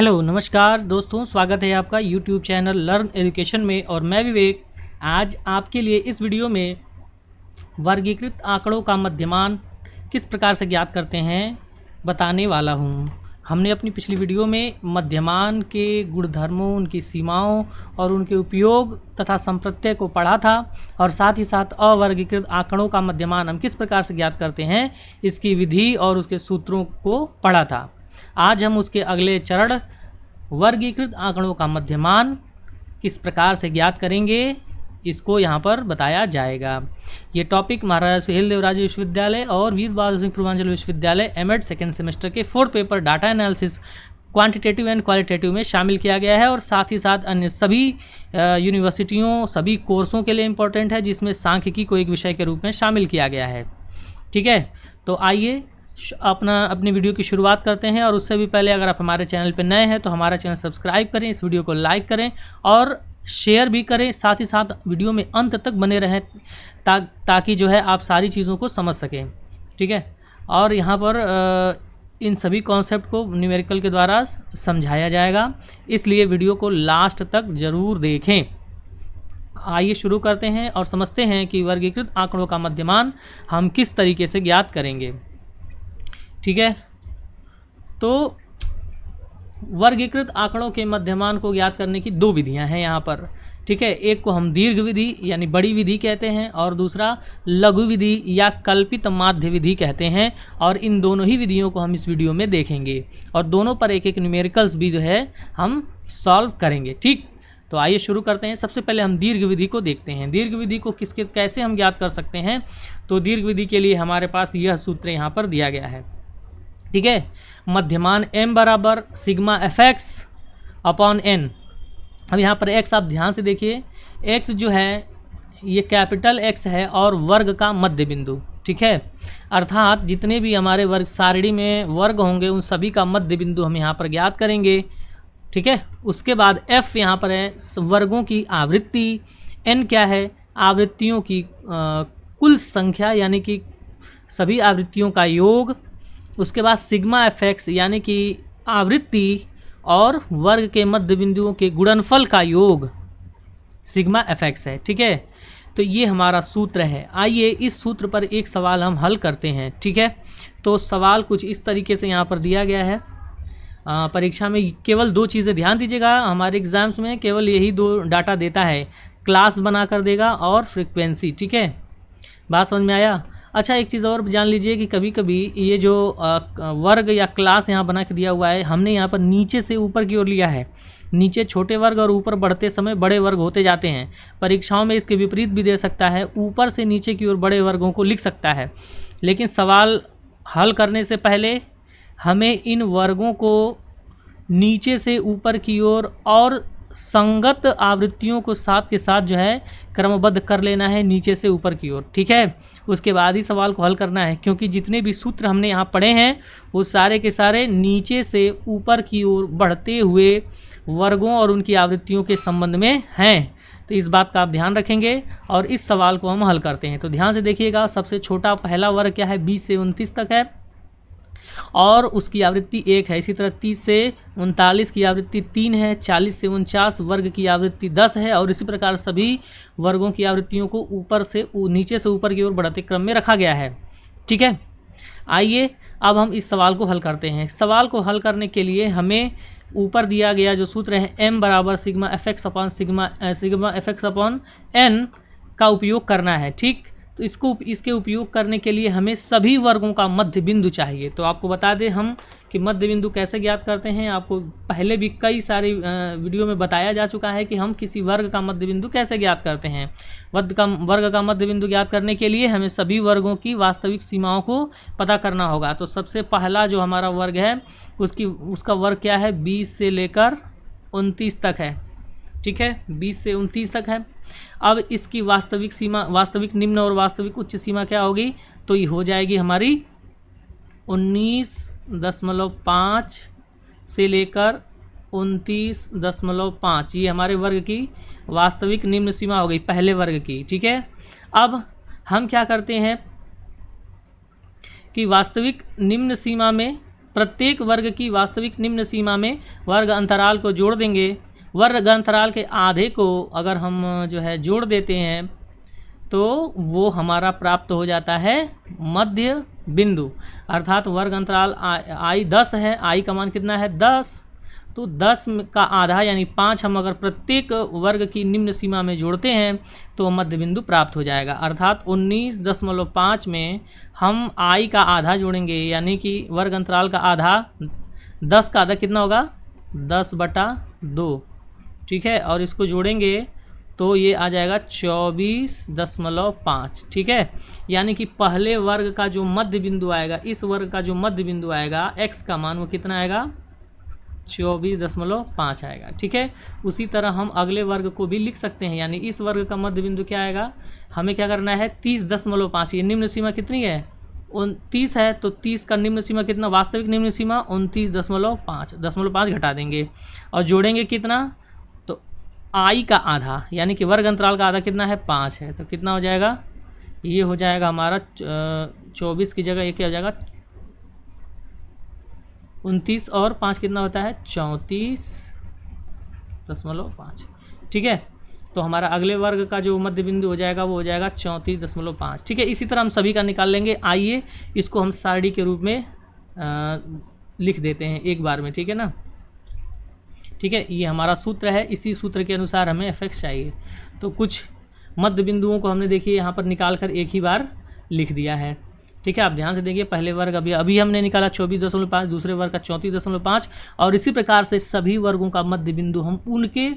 Hello नमस्कार दोस्तों, स्वागत है आपका यूट्यूब चैनल लर्न एजुकेशन में। और मैं विवेक आज आपके लिए इस वीडियो में वर्गीकृत आंकड़ों का मध्यमान किस प्रकार से ज्ञात करते हैं बताने वाला हूं। हमने अपनी पिछली वीडियो में मध्यमान के गुणधर्मों, उनकी सीमाओं और उनके उपयोग तथा संप्रत्यय को पढ़ा था, और साथ ही साथ अवर्गीकृत आंकड़ों का मध्यमान हम किस प्रकार से ज्ञात करते हैं इसकी विधि और उसके सूत्रों को पढ़ा था। आज हम उसके अगले चरण वर्गीकृत आंकड़ों का मध्यमान किस प्रकार से ज्ञात करेंगे इसको यहाँ पर बताया जाएगा। ये टॉपिक महाराजा सुहेलदेव विश्वविद्यालय और वीर बहादुर सिंह पूर्वांचल विश्वविद्यालय एमएड सेकेंड सेमेस्टर के 4th paper data analysis quantitative and qualitative में शामिल किया गया है, और साथ ही साथ अन्य सभी यूनिवर्सिटियों, सभी कोर्सों के लिए इम्पोर्टेंट है, जिसमें सांख्यिकी को एक विषय के रूप में शामिल किया गया है। ठीक है, तो आइए अपनी वीडियो की शुरुआत करते हैं। और उससे भी पहले अगर आप हमारे चैनल पर नए हैं तो हमारा चैनल सब्सक्राइब करें, इस वीडियो को लाइक करें और शेयर भी करें। साथ ही साथ वीडियो में अंत तक बने रहें ताकि जो है आप सारी चीज़ों को समझ सकें। ठीक है, और यहाँ पर इन सभी कॉन्सेप्ट को न्यूमेरिकल के द्वारा समझाया जाएगा, इसलिए वीडियो को लास्ट तक ज़रूर देखें। आइए शुरू करते हैं और समझते हैं कि वर्गीकृत आंकड़ों का मध्यमान हम किस तरीके से ज्ञात करेंगे। ठीक है, तो वर्गीकृत आंकड़ों के मध्यमान को ज्ञात करने की दो विधियां हैं यहाँ पर। ठीक है, एक को हम दीर्घ विधि यानी बड़ी विधि कहते हैं, और दूसरा लघु विधि या कल्पित माध्य विधि कहते हैं। और इन दोनों ही विधियों को हम इस वीडियो में देखेंगे, और दोनों पर एक एक न्यूमेरिकल्स भी जो है हम सॉल्व करेंगे। ठीक, तो आइए शुरू करते हैं। सबसे पहले हम दीर्घ विधि को देखते हैं। दीर्घ विधि को कैसे हम ज्ञात कर सकते हैं, तो दीर्घ विधि के लिए हमारे पास यह सूत्र यहाँ पर दिया गया है। ठीक है, मध्यमान m बराबर सिग्मा fx अपॉन n। अब यहाँ पर x आप ध्यान से देखिए, x जो है ये कैपिटल X है और वर्ग का मध्य बिंदु। ठीक है, अर्थात जितने भी हमारे वर्ग सारणी में वर्ग होंगे उन सभी का मध्य बिंदु हम यहाँ पर ज्ञात करेंगे। ठीक है, उसके बाद f यहाँ पर है वर्गों की आवृत्ति, n क्या है आवृत्तियों की कुल संख्या यानी कि सभी आवृत्तियों का योग। उसके बाद सिग्मा fx यानी कि आवृत्ति और वर्ग के मध्य बिंदुओं के गुणनफल का योग सिग्मा fx है। ठीक है, तो ये हमारा सूत्र है। आइए इस सूत्र पर एक सवाल हम हल करते हैं। ठीक है, तो सवाल कुछ इस तरीके से यहाँ पर दिया गया है। परीक्षा में केवल दो चीज़ें ध्यान दीजिएगा, हमारे एग्जाम्स में केवल यही दो डाटा देता है, क्लास बना कर देगा और फ्रीक्वेंसी। ठीक है, बात समझ में आया। अच्छा, एक चीज़ और जान लीजिए कि कभी कभी ये जो वर्ग या क्लास यहाँ बना के दिया हुआ है, हमने यहाँ पर नीचे से ऊपर की ओर लिया है। नीचे छोटे वर्ग और ऊपर बढ़ते समय बड़े वर्ग होते जाते हैं। परीक्षाओं में इसके विपरीत भी दे सकता है, ऊपर से नीचे की ओर बड़े वर्गों को लिख सकता है। लेकिन सवाल हल करने से पहले हमें इन वर्गों को नीचे से ऊपर की ओर और संगत आवृत्तियों को साथ के साथ जो है क्रमबद्ध कर लेना है नीचे से ऊपर की ओर। ठीक है, उसके बाद ही सवाल को हल करना है, क्योंकि जितने भी सूत्र हमने यहाँ पढ़े हैं वो सारे के सारे नीचे से ऊपर की ओर बढ़ते हुए वर्गों और उनकी आवृत्तियों के संबंध में हैं। तो इस बात का आप ध्यान रखेंगे और इस सवाल को हम हल करते हैं। तो ध्यान से देखिएगा, सबसे छोटा पहला वर्ग क्या है, 20 से 29 तक है और उसकी आवृत्ति 1 है। इसी तरह 30 से 39 की आवृत्ति 3 है, 40 से 49 वर्ग की आवृत्ति 10 है, और इसी प्रकार सभी वर्गों की आवृत्तियों को ऊपर से नीचे से ऊपर की ओर बढ़ते क्रम में रखा गया है। ठीक है, आइए अब हम इस सवाल को हल करते हैं। सवाल को हल करने के लिए हमें ऊपर दिया गया जो सूत्र है m बराबर sigma fx upon sigma fx upon n का उपयोग करना है। ठीक, तो इसके उपयोग करने के लिए हमें सभी वर्गों का मध्य बिंदु चाहिए। तो आपको बता दें हम कि मध्य बिंदु कैसे ज्ञात करते हैं। आपको पहले भी कई सारी वीडियो में बताया जा चुका है कि हम किसी वर्ग का मध्य बिंदु कैसे ज्ञात करते हैं। वर्ग का मध्य बिंदु ज्ञात करने के लिए हमें सभी वर्गों की वास्तविक सीमाओं को पता करना होगा। तो सबसे पहला जो हमारा वर्ग है उसका वर्ग क्या है, 20 से लेकर 29 तक है। ठीक है, 20 से 29 तक है। अब इसकी वास्तविक सीमा, वास्तविक निम्न और वास्तविक उच्च सीमा क्या होगी, तो ये हो जाएगी हमारी 19.5 से लेकर 29.5। ये हमारे वर्ग की वास्तविक निम्न सीमा हो गई, पहले वर्ग की। ठीक है, अब हम क्या करते हैं कि वास्तविक निम्न सीमा में प्रत्येक वर्ग की वास्तविक निम्न सीमा में वर्ग अंतराल को जोड़ देंगे। वर्ग अंतराल के आधे को अगर हम जो है जोड़ देते हैं तो वो हमारा प्राप्त हो जाता है मध्य बिंदु। अर्थात वर्ग अंतराल आई 10 है, आई का मान कितना है 10, तो 10 का आधा यानी 5 हम अगर प्रत्येक वर्ग की निम्न सीमा में जोड़ते हैं तो मध्य बिंदु प्राप्त हो जाएगा। अर्थात 19.5 में हम आई का आधा जोड़ेंगे, यानी कि वर्ग अंतराल का आधा 10 का आधा कितना होगा 10/2, ठीक है, और इसको जोड़ेंगे तो ये आ जाएगा 24.5, ठीक है। यानी कि पहले वर्ग का जो मध्य बिंदु आएगा, इस वर्ग का जो मध्य बिंदु आएगा x का मान वो कितना आएगा 24.5 आएगा, ठीक है। उसी तरह हम अगले वर्ग को भी लिख सकते हैं, यानी इस वर्ग का मध्य बिंदु क्या आएगा, हमें क्या करना है 30.5। ये निम्न सीमा कितनी है 29 है, तो 30 का निम्न सीमा कितना, वास्तविक निम्न सीमा 29.5, 0.5 घटा देंगे और जोड़ेंगे कितना, तो आई का आधा यानी कि वर्ग अंतराल का आधा कितना है 5 है, तो कितना हो जाएगा, ये हो जाएगा हमारा 24 की जगह ये क्या हो जाएगा 29 और 5 कितना होता है 34.5, ठीक है। तो हमारा अगले वर्ग का जो मध्य बिंदु हो जाएगा वो हो जाएगा 34.5, ठीक है। इसी तरह हम सभी का निकाल लेंगे। आइए इसको हम सारणी के रूप में लिख देते हैं एक बार में, ठीक है ना, ठीक है। ये हमारा सूत्र है, इसी सूत्र के अनुसार हमें fx चाहिए। तो कुछ मध्य बिंदुओं को हमने देखिए यहाँ पर निकाल कर एक ही बार लिख दिया है, ठीक है। आप ध्यान से देखिए, पहले वर्ग अभी हमने निकाला 24.5, दूसरे वर्ग का 34.5, और इसी प्रकार से सभी वर्गों का मध्य बिंदु हम उनके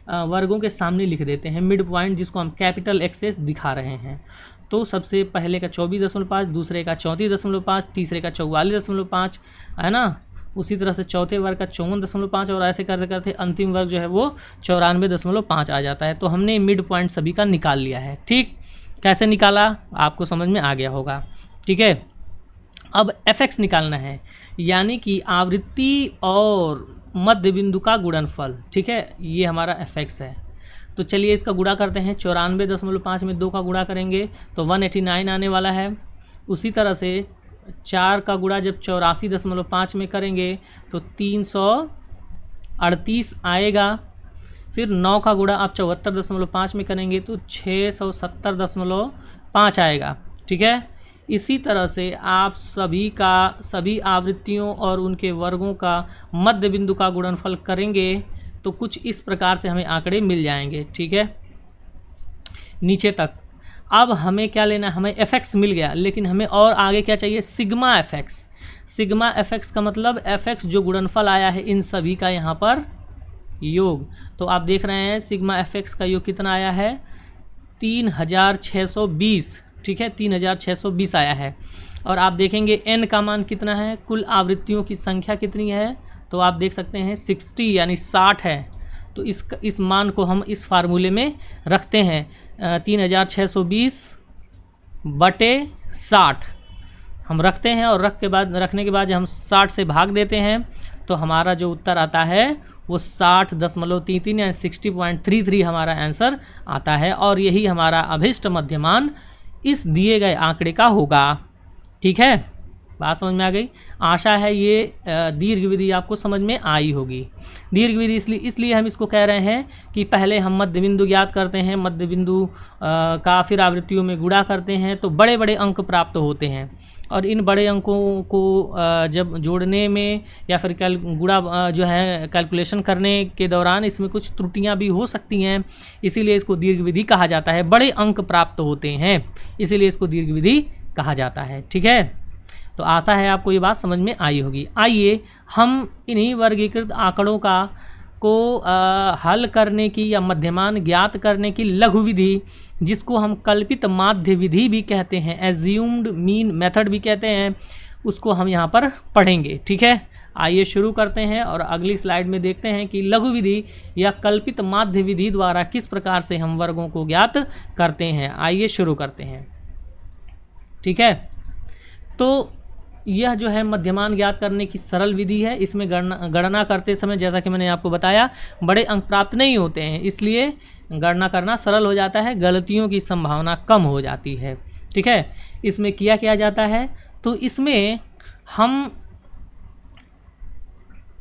वर्गों के सामने लिख देते हैं, मिड पॉइंट जिसको हम कैपिटल एक्स से दिखा रहे हैं। तो सबसे पहले का 24.5, दूसरे का 34.5, तीसरे का 44.5, है ना। उसी तरह से चौथे वर्ग का 54.5, और ऐसे करते करते अंतिम वर्ग जो है वो 94.5 आ जाता है। तो हमने मिड पॉइंट सभी का निकाल लिया है, ठीक। कैसे निकाला आपको समझ में आ गया होगा, ठीक है। अब fx निकालना है, यानी कि आवृत्ति और मध्य बिंदु का गुणनफल, ठीक है। ये हमारा fx है। तो चलिए इसका गुणा करते हैं। 94.5 में 2 का गुणा करेंगे तो 189 आने वाला है। उसी तरह से 4 का गुणा जब 84.5 में करेंगे तो 338 आएगा। फिर 9 का गुणा आप 74.5 में करेंगे तो 670.5 आएगा, ठीक है। इसी तरह से आप सभी आवृत्तियों और उनके वर्गों का मध्य बिंदु का गुणनफल करेंगे तो कुछ इस प्रकार से हमें आंकड़े मिल जाएंगे, ठीक है, नीचे तक। अब हमें क्या लेना है, हमें fx मिल गया, लेकिन हमें और आगे क्या चाहिए, सिग्मा fx। सिग्मा fx का मतलब fx जो गुणनफल आया है इन सभी का यहाँ पर योग। तो आप देख रहे हैं सिग्मा fx का योग कितना आया है 3620, ठीक है, 3620 आया है। और आप देखेंगे n का मान कितना है, कुल आवृत्तियों की संख्या कितनी है, तो आप देख सकते हैं 60 यानी 60 है। तो इस मान को हम इस फार्मूले में रखते हैं, 3620/60 हम रखते हैं, और रखने के बाद हम 60 से भाग देते हैं तो हमारा जो उत्तर आता है वो 60.33 यानी 60.33 हमारा आंसर आता है। और यही हमारा अभिष्ट मध्यमान इस दिए गए आंकड़े का होगा, ठीक है। बात समझ में आ गई। आशा है ये दीर्घ विधि आपको समझ में आई होगी। दीर्घ विधि इसलिए हम इसको कह रहे हैं कि पहले हम मध्य बिंदु ज्ञात करते हैं, मध्य बिंदु का फिर आवृत्तियों में गुणा करते हैं तो बड़े बड़े अंक प्राप्त होते हैं। और इन बड़े अंकों को जब जोड़ने में या फिर गुणा जो है कैलकुलेशन करने के दौरान इसमें कुछ त्रुटियां भी हो सकती हैं, इसीलिए इसको दीर्घ विधि कहा जाता है। बड़े अंक प्राप्त होते हैं इसीलिए इसको दीर्घ विधि कहा जाता है, ठीक है। तो आशा है आपको ये बात समझ में आई होगी। आइए हम इन्हीं वर्गीकृत आंकड़ों को हल करने की या मध्यमान ज्ञात करने की लघु विधि, जिसको हम कल्पित माध्य विधि भी कहते हैं, एज्यूम्ड मीन मेथड भी कहते हैं, उसको हम यहाँ पर पढ़ेंगे, ठीक है। आइए शुरू करते हैं और अगली स्लाइड में देखते हैं कि लघु विधि या कल्पित माध्य विधि द्वारा किस प्रकार से हम वर्गों को ज्ञात करते हैं। आइए शुरू करते हैं, ठीक है। तो यह जो है मध्यमान ज्ञात करने की सरल विधि है। इसमें गणना करते समय जैसा कि मैंने आपको बताया बड़े अंक प्राप्त नहीं होते हैं, इसलिए गणना करना सरल हो जाता है, गलतियों की संभावना कम हो जाती है, ठीक है। इसमें किया जाता है तो इसमें हम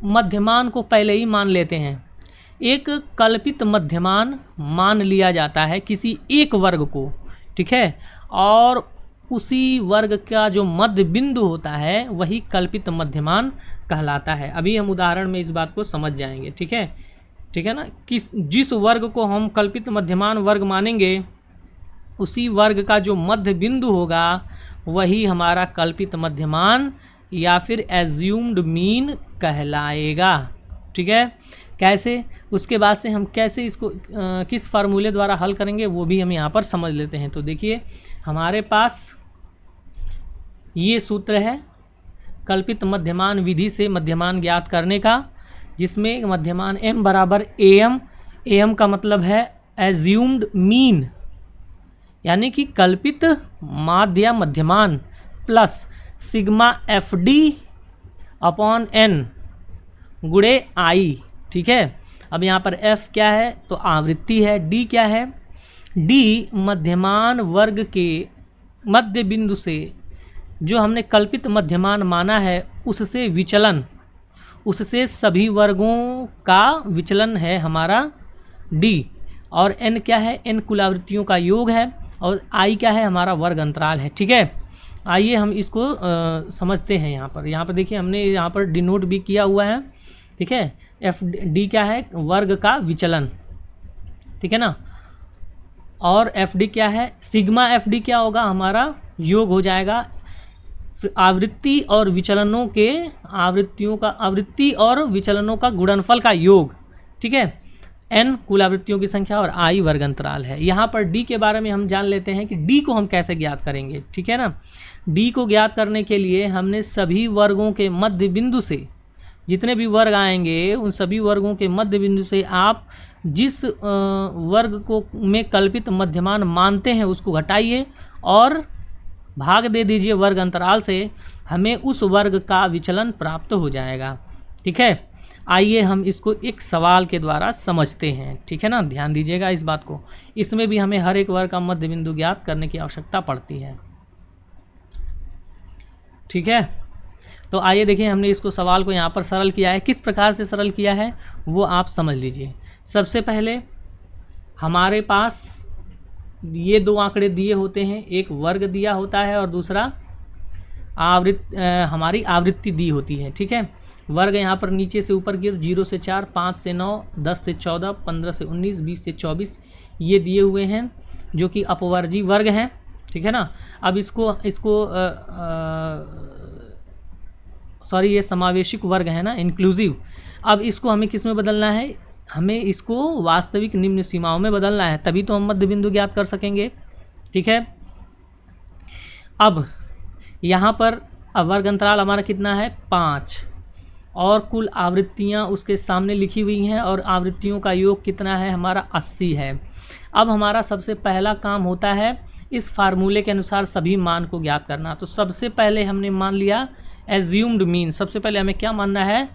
मध्यमान को पहले ही मान लेते हैं। एक कल्पित मध्यमान मान लिया जाता है किसी एक वर्ग को, ठीक है, और उसी वर्ग का जो मध्य बिंदु होता है वही कल्पित मध्यमान कहलाता है। अभी हम उदाहरण में इस बात को समझ जाएंगे, ठीक है ना। जिस वर्ग को हम कल्पित मध्यमान वर्ग मानेंगे उसी वर्ग का जो मध्य बिंदु होगा वही हमारा कल्पित मध्यमान या फिर एज्यूम्ड मीन कहलाएगा, ठीक है। कैसे, उसके बाद से हम कैसे इसको किस फार्मूले द्वारा हल करेंगे वो भी हम यहाँ पर समझ लेते हैं। तो देखिए हमारे पास ये सूत्र है कल्पित मध्यमान विधि से मध्यमान ज्ञात करने का, जिसमें मध्यमान m बराबर am का मतलब है एज्यूम्ड मीन, यानी कि कल्पित माध्य मध्यमान plus sigma FD upon n गुणे I, ठीक है। अब यहाँ पर f क्या है तो आवृत्ति है, d क्या है, d मध्यमान वर्ग के मध्य बिंदु से जो हमने कल्पित मध्यमान माना है उससे विचलन, उससे सभी वर्गों का विचलन है हमारा d, और n क्या है, n कुल आवृत्तियों का योग है, और I क्या है हमारा वर्ग अंतराल है, ठीक है। आइए हम इसको समझते हैं। यहाँ पर देखिए हमने यहाँ पर डिनोट भी किया हुआ है, ठीक है। FD क्या है, वर्ग का विचलन, ठीक है ना, और FD क्या है, सिग्मा FD क्या होगा, हमारा योग हो जाएगा आवृत्ति और विचलनों के आवृत्ति और विचलनों का गुणनफल का योग, ठीक है। n कुल आवृत्तियों की संख्या और I वर्ग अंतराल है। यहाँ पर d के बारे में हम जान लेते हैं कि d को हम कैसे ज्ञात करेंगे, ठीक है ना। d को ज्ञात करने के लिए हमने सभी वर्गों के मध्य बिंदु से, जितने भी वर्ग आएंगे उन सभी वर्गों के मध्य बिंदु से आप जिस वर्ग को में कल्पित मध्यमान मानते हैं उसको घटाइए और भाग दे दीजिए वर्ग अंतराल से, हमें उस वर्ग का विचलन प्राप्त हो जाएगा, ठीक है। आइए हम इसको एक सवाल के द्वारा समझते हैं, ठीक है ना। ध्यान दीजिएगा इस बात को, इसमें भी हमें हर एक वर्ग का मध्य बिंदु ज्ञात करने की आवश्यकता पड़ती है, ठीक है। तो आइए देखिए हमने इसको सवाल को यहाँ पर सरल किया है। किस प्रकार से सरल किया है वो आप समझ लीजिए। सबसे पहले हमारे पास ये दो आंकड़े दिए होते हैं, एक वर्ग दिया होता है और दूसरा हमारी आवृत्ति दी होती है, ठीक है। वर्ग यहाँ पर नीचे से ऊपर की ओर 0 से 4, 5 से 9, 10 से 14, 15 से 19, 20 से 24 ये दिए हुए हैं जो कि अपवर्जी वर्ग हैं, ठीक है ना। अब सॉरी ये समावेशिक वर्ग है ना, इंक्लूसिव। अब इसको हमें किस में बदलना है, हमें इसको वास्तविक निम्न सीमाओं में बदलना है, तभी तो हम मध्य बिंदु ज्ञात कर सकेंगे, ठीक है। अब यहाँ पर वर्ग अंतराल हमारा कितना है 5, और कुल आवृत्तियाँ उसके सामने लिखी हुई हैं और आवृत्तियों का योग कितना है हमारा 80 है। अब हमारा सबसे पहला काम होता है इस फार्मूले के अनुसार सभी मान को ज्ञात करना। तो सबसे पहले हमने मान लिया एज्यूम्ड मीन, सबसे पहले हमें क्या मानना है,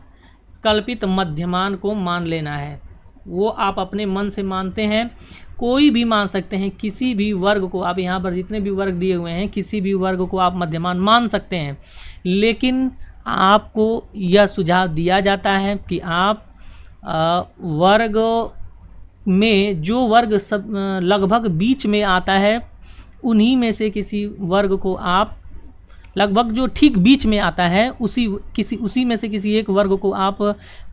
कल्पित मध्यमान को मान लेना है। वो आप अपने मन से मानते हैं, कोई भी मान सकते हैं, किसी भी वर्ग को आप यहाँ पर जितने भी वर्ग दिए हुए हैं किसी भी वर्ग को आप मध्यमान मान सकते हैं, लेकिन आपको यह सुझाव दिया जाता है कि आप वर्ग में जो वर्ग सब लगभग बीच में आता है उन्हीं में से किसी वर्ग को आप लगभग जो ठीक बीच में आता है उसी में से किसी एक वर्ग को आप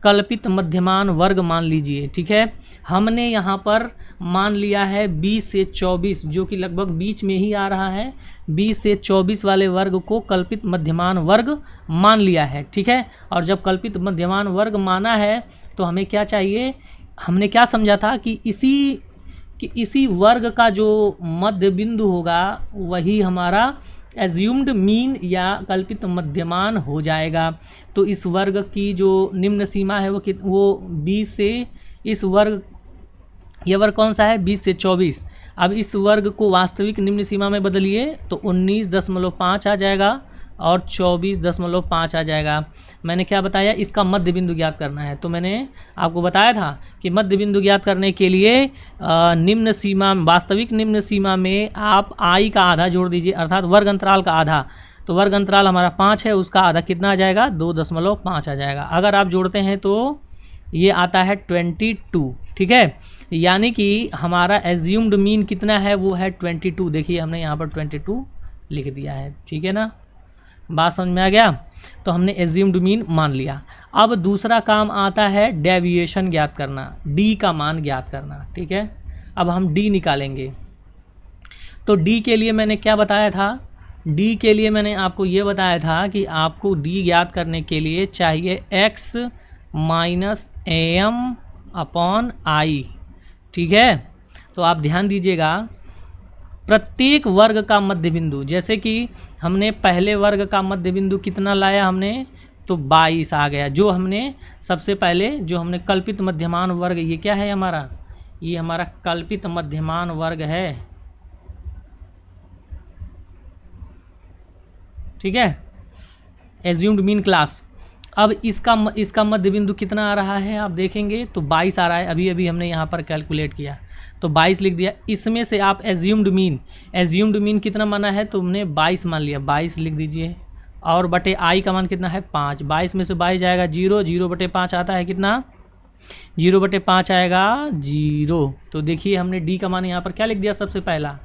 कल्पित मध्यमान वर्ग मान लीजिए, ठीक है। हमने यहाँ पर मान लिया है 20 से 24 जो कि लगभग बीच में ही आ रहा है, 20 से 24 वाले वर्ग को कल्पित मध्यमान वर्ग मान लिया है, ठीक है। और जब कल्पित मध्यमान वर्ग माना है तो हमें क्या चाहिए, हमने क्या समझा था कि इसी वर्ग का जो मध्य बिंदु होगा वही हमारा एज्यूम्ड मीन या कल्पित मध्यमान हो जाएगा। तो इस वर्ग की जो निम्न सीमा है वो 20 से इस वर्ग, यह वर्ग कौन सा है 20 से 24। अब इस वर्ग को वास्तविक निम्न सीमा में बदलिए तो 19.5 आ जाएगा और 24.5 आ जाएगा। मैंने क्या बताया, इसका मध्य बिंदु ज्ञात करना है। तो मैंने आपको बताया था कि मध्य बिंदु ज्ञात करने के लिए निम्न सीमा, वास्तविक निम्न सीमा में आप I का आधा जोड़ दीजिए, अर्थात वर्ग अंतराल का आधा। तो वर्ग अंतराल हमारा 5 है, उसका आधा कितना आ जाएगा 2.5 आ जाएगा। अगर आप जोड़ते हैं तो ये आता है 22, ठीक है। यानी कि हमारा एज्यूम्ड मीन कितना है, वो है 22। देखिए हमने यहाँ पर 22 लिख दिया है, ठीक है ना, बात समझ में आ गया। तो हमने एज्यूम्ड मीन मान लिया। अब दूसरा काम आता है डेविएशन ज्ञात करना, डी का मान ज्ञात करना, ठीक है। अब हम डी निकालेंगे। तो डी के लिए मैंने क्या बताया था, डी के लिए मैंने आपको ये बताया था कि आपको डी ज्ञात करने के लिए चाहिए x माइनस AM/I, ठीक है। तो आप ध्यान दीजिएगा, प्रत्येक वर्ग का मध्य बिंदु, जैसे कि हमने पहले वर्ग का मध्य बिंदु कितना लाया हमने, तो 22 आ गया। जो हमने सबसे पहले जो हमने कल्पित मध्यमान वर्ग, ये क्या है हमारा, ये हमारा कल्पित मध्यमान वर्ग है, ठीक है, एज्यूम्ड मीन क्लास। अब इसका मध्य बिंदु कितना आ रहा है आप देखेंगे तो 22 आ रहा है। अभी अभी हमने यहाँ पर कैलकुलेट किया तो 22 लिख दिया। इसमें से आप एज्यूम्ड मीन कितना माना है, तो हमने 22 मान लिया, 22 लिख दीजिए। और बटे आई का मान कितना है 5, 22 में से 22 जाएगा 0, 0/5 आता है कितना, 0/5 आएगा 0। तो देखिए हमने डी का मान यहाँ पर क्या लिख दिया, सबसे पहला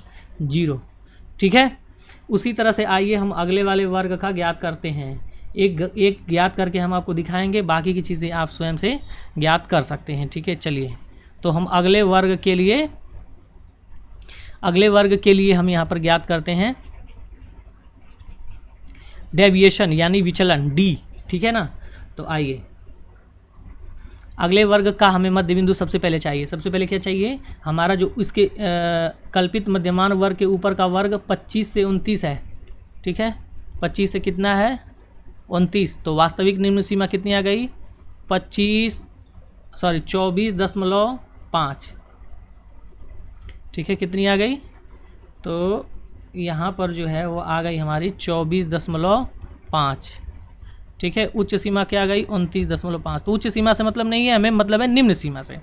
0, ठीक है। उसी तरह से आइए हम अगले वाले वर्ग का ज्ञात करते हैं। एक ज्ञात करके हम आपको दिखाएंगे, बाकी की चीज़ें आप स्वयं से ज्ञात कर सकते हैं, ठीक है। चलिए तो हम अगले वर्ग के लिए हम यहाँ पर ज्ञात करते हैं डेविएशन यानी विचलन डी, ठीक है ना। तो आइए अगले वर्ग का हमें मध्य बिंदु सबसे पहले चाहिए। सबसे पहले क्या चाहिए, हमारा जो इसके कल्पित मध्यमान वर्ग के ऊपर का वर्ग 25 से 29 है, ठीक है। 25 से कितना है 29, तो वास्तविक निम्न सीमा कितनी आ गई 24.5, ठीक है। कितनी आ गई, तो यहाँ पर जो है वो आ गई हमारी 24.5, ठीक है। उच्च सीमा क्या आ गई 29.5। तो उच्च सीमा से मतलब नहीं है हमें, मतलब है निम्न सीमा से।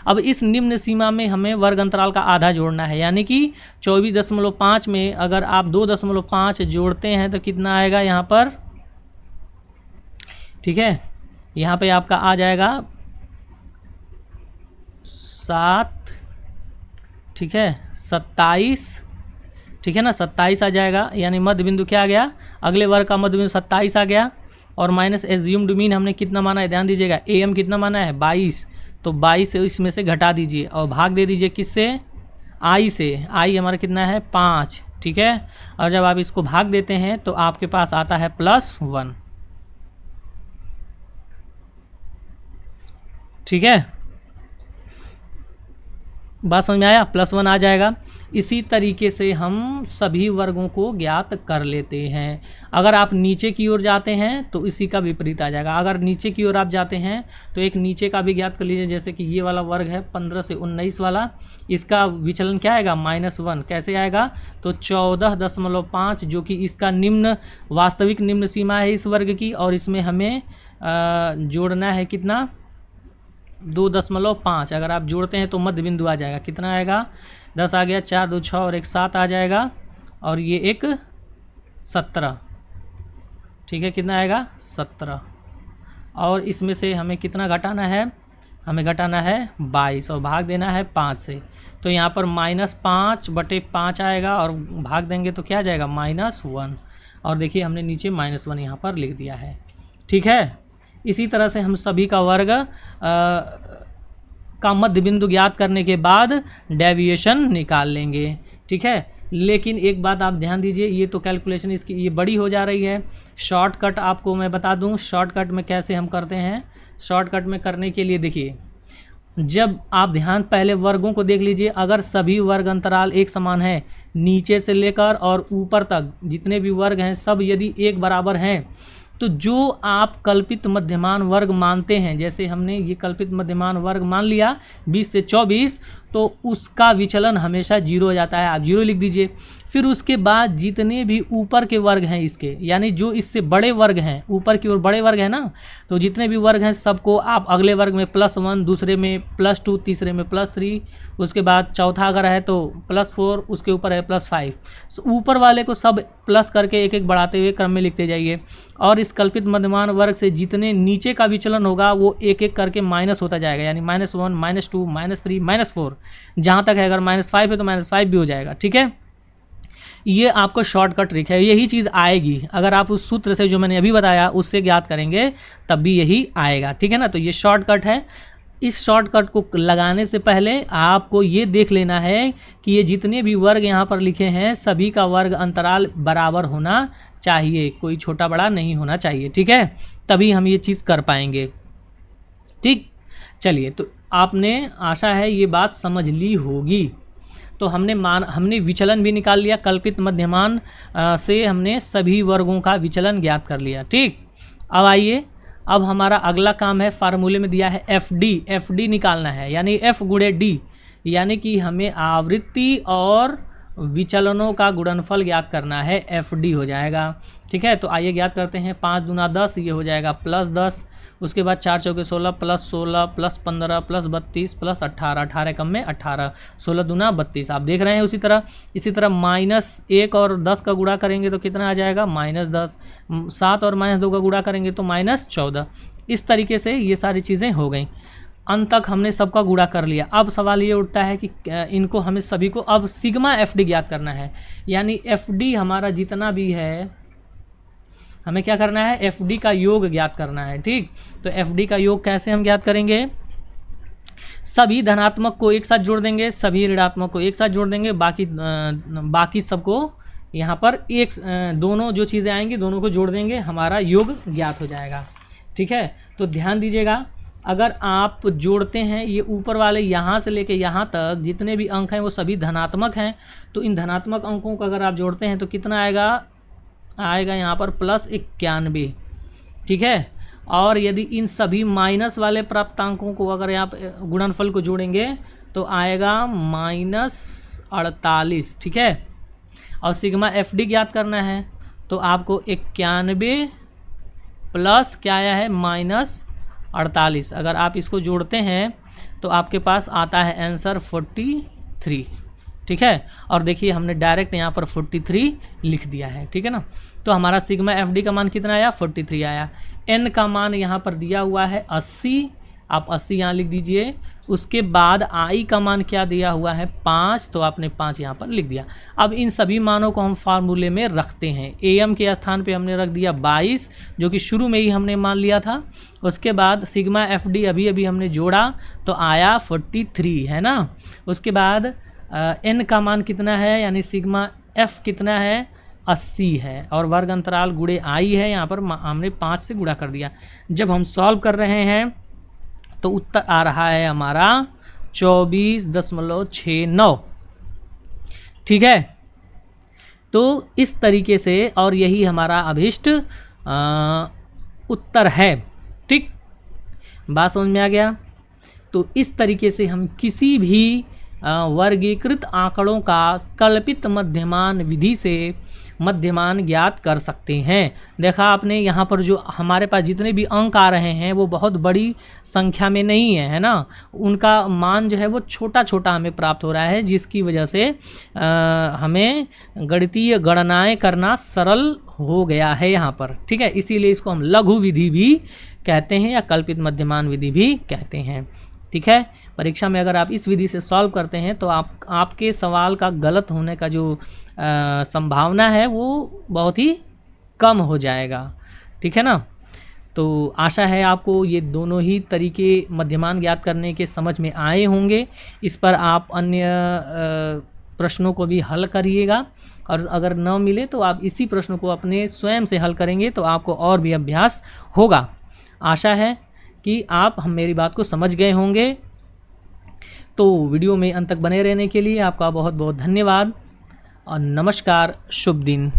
अब इस निम्न सीमा में हमें वर्ग अंतराल का आधा जोड़ना है, यानी कि 24.5 में अगर आप 2.5 जोड़ते हैं तो कितना आएगा यहाँ पर, ठीक है। यहाँ पे आपका आ जाएगा 7, ठीक है, 27, ठीक है ना, 27 आ जाएगा। यानी मध्य बिंदु क्या आ गया, अगले वर्ग का मध्य बिंदु 27 आ गया। और माइनस एज्यूम्ड मीन हमने कितना माना है, ध्यान दीजिएगा, AM कितना माना है 22, तो 22 से इसमें से घटा दीजिए और भाग दे दीजिए किससे, I से। I हमारा कितना है 5, ठीक है। और जब आप इसको भाग देते हैं तो आपके पास आता है +1, ठीक है। बात समझ में आया, +1 आ जाएगा। इसी तरीके से हम सभी वर्गों को ज्ञात कर लेते हैं। अगर आप नीचे की ओर जाते हैं तो इसी का विपरीत आ जाएगा। अगर नीचे की ओर आप जाते हैं तो एक नीचे का भी ज्ञात कर लीजिए, जैसे कि ये वाला वर्ग है 15 से 19 वाला, इसका विचलन क्या आएगा -1। कैसे आएगा, तो 14.5, जो कि इसका निम्न वास्तविक निम्न सीमा है इस वर्ग की, और इसमें हमें जोड़ना है कितना 2.5। अगर आप जोड़ते हैं तो मध्य बिंदु आ जाएगा, कितना आएगा 10 आ गया, 4 2 6 और 1 7 आ जाएगा, और ये एक 17, ठीक है। कितना आएगा 17, और इसमें से हमें कितना घटाना है, हमें घटाना है 22 और भाग देना है 5 से। तो यहाँ पर -5/5 आएगा और भाग देंगे तो क्या आ जाएगा -1, और देखिए हमने नीचे -1 यहाँ पर लिख दिया है, ठीक है। इसी तरह से हम सभी का वर्ग का मध्य बिंदु ज्ञात करने के बाद डेविएशन निकाल लेंगे, ठीक है। लेकिन एक बात आप ध्यान दीजिए, ये तो कैलकुलेशन इसकी ये बड़ी हो जा रही है। शॉर्टकट आपको मैं बता दूं, शॉर्टकट में कैसे हम करते हैं। शॉर्टकट में करने के लिए देखिए, जब आप ध्यान पहले वर्गों को देख लीजिए, अगर सभी वर्ग अंतराल एक समान है, नीचे से लेकर और ऊपर तक जितने भी वर्ग हैं सब यदि एक बराबर हैं, तो जो आप कल्पित मध्यमान वर्ग मानते हैं, जैसे हमने ये कल्पित मध्यमान वर्ग मान लिया 20 से 24, तो उसका विचलन हमेशा 0 हो जाता है, आप 0 लिख दीजिए। फिर उसके बाद जितने भी ऊपर के वर्ग हैं इसके, यानी जो इससे बड़े वर्ग हैं, ऊपर की ओर बड़े वर्ग हैं ना, तो जितने भी वर्ग हैं सबको आप अगले वर्ग में +1, दूसरे में +2, तीसरे में +3, उसके बाद चौथा अगर है तो +4, उसके ऊपर है +5। ऊपर वाले को सब प्लस करके एक एक बढ़ाते हुए क्रम में लिखते जाइए। और इस कल्पित मध्यमान वर्ग से जितने नीचे का विचलन होगा वो एक एक करके माइनस होता जाएगा, यानी -1, -2, -3, -4, जहाँ तक है। अगर -5 है तो -5 भी हो जाएगा, ठीक है। ये आपको शॉर्टकट ट्रिक है, यही चीज़ आएगी अगर आप उस सूत्र से जो मैंने अभी बताया उससे ज्ञात करेंगे तब भी यही आएगा, ठीक है ना। तो ये शॉर्टकट है। इस शॉर्टकट को लगाने से पहले आपको ये देख लेना है कि ये जितने भी वर्ग यहाँ पर लिखे हैं सभी का वर्ग अंतराल बराबर होना चाहिए, कोई छोटा बड़ा नहीं होना चाहिए, ठीक है। तभी हम ये चीज़ कर पाएंगे, ठीक। चलिए, तो आपने, आशा है ये बात समझ ली होगी। तो हमने विचलन भी निकाल लिया, कल्पित मध्यमान से हमने सभी वर्गों का विचलन ज्ञात कर लिया, ठीक। अब आइए, अब हमारा अगला काम है, फार्मूले में दिया है एफ डी निकालना है, यानी F गुणे D, यानी कि हमें आवृत्ति और विचलनों का गुणनफल ज्ञात करना है, FD हो जाएगा, ठीक है। तो आइए ज्ञात करते हैं। 5 दूना 10, ये हो जाएगा +10, उसके बाद 4 चौके 16, +16, +15, +32, +18, 18 कम में 18, 16 दूना 32, आप देख रहे हैं। इसी तरह -1 और 10 का गुणा करेंगे तो कितना आ जाएगा, -10, 7 और -2 का गुणा करेंगे तो -14। इस तरीके से ये सारी चीज़ें हो गई। अंत तक हमने सबका गुणा कर लिया। अब सवाल ये उठता है कि इनको हमें सभी को अब सिग्मा FD ज्ञात करना है, यानी FD हमारा जितना भी है हमें क्या करना है, FD का योग ज्ञात करना है, ठीक। तो FD का योग कैसे हम ज्ञात करेंगे, सभी धनात्मक को एक साथ जोड़ देंगे, सभी ऋणात्मक को एक साथ जोड़ देंगे, बाकी सबको यहाँ पर दोनों जो चीज़ें आएंगी दोनों को जोड़ देंगे, हमारा योग ज्ञात हो जाएगा, ठीक है। तो ध्यान दीजिएगा, अगर आप जोड़ते हैं ये ऊपर वाले यहाँ से लेके यहाँ तक जितने भी अंक हैं वो सभी धनात्मक हैं, तो इन धनात्मक अंकों को अगर आप जोड़ते हैं तो कितना आएगा यहाँ पर +91, ठीक है। और यदि इन सभी माइनस वाले प्राप्तांकों को अगर आप गुणनफल को जोड़ेंगे तो आएगा -48, ठीक है। और सिग्मा FD ज्ञात करना है तो आपको 91 प्लस क्या आया है -48, अगर आप इसको जोड़ते हैं तो आपके पास आता है आंसर 43, ठीक है। और देखिए हमने डायरेक्ट यहाँ पर 43 लिख दिया है, ठीक है ना। तो हमारा सिग्मा FD का मान कितना आया, 43 आया। n का मान यहाँ पर दिया हुआ है 80, आप 80 यहाँ लिख दीजिए। उसके बाद i का मान क्या दिया हुआ है 5, तो आपने 5 यहाँ पर लिख दिया। अब इन सभी मानों को हम फार्मूले में रखते हैं। am के स्थान पे हमने रख दिया 22, जो कि शुरू में ही हमने मान लिया था। उसके बाद सिग्मा FD अभी हमने जोड़ा तो आया 43, है ना। उसके बाद n का मान कितना है, यानी सिग्मा F कितना है 80 है, और वर्ग अंतराल गुणे i है, यहाँ पर हमने 5 से गुणा कर दिया। जब हम सॉल्व कर रहे हैं तो उत्तर आ रहा है हमारा 24.69, ठीक है। तो इस तरीके से, और यही हमारा अभीष्ट उत्तर है, ठीक। बात समझ में आ गया। तो इस तरीके से हम किसी भी वर्गीकृत आंकड़ों का कल्पित मध्यमान विधि से मध्यमान ज्ञात कर सकते हैं। देखा आपने, यहाँ पर जो हमारे पास जितने भी अंक आ रहे हैं वो बहुत बड़ी संख्या में नहीं है ना, उनका मान जो है वो छोटा छोटा हमें प्राप्त हो रहा है, जिसकी वजह से हमें गणितीय गणनाएं करना सरल हो गया है यहाँ पर, ठीक है। इसीलिए इसको हम लघु विधि भी कहते हैं या कल्पित मध्यमान विधि भी कहते हैं, ठीक है। परीक्षा में अगर आप इस विधि से सॉल्व करते हैं तो आपके सवाल का गलत होने का जो संभावना है वो बहुत ही कम हो जाएगा, ठीक है ना। तो आशा है आपको ये दोनों ही तरीके मध्यमान ज्ञात करने के समझ में आए होंगे। इस पर आप अन्य प्रश्नों को भी हल करिएगा, और अगर न मिले तो आप इसी प्रश्न को अपने स्वयं से हल करेंगे तो आपको और भी अभ्यास होगा। आशा है कि आप मेरी बात को समझ गए होंगे। तो वीडियो में अंत तक बने रहने के लिए आपका बहुत बहुत धन्यवाद और नमस्कार, शुभ दिन।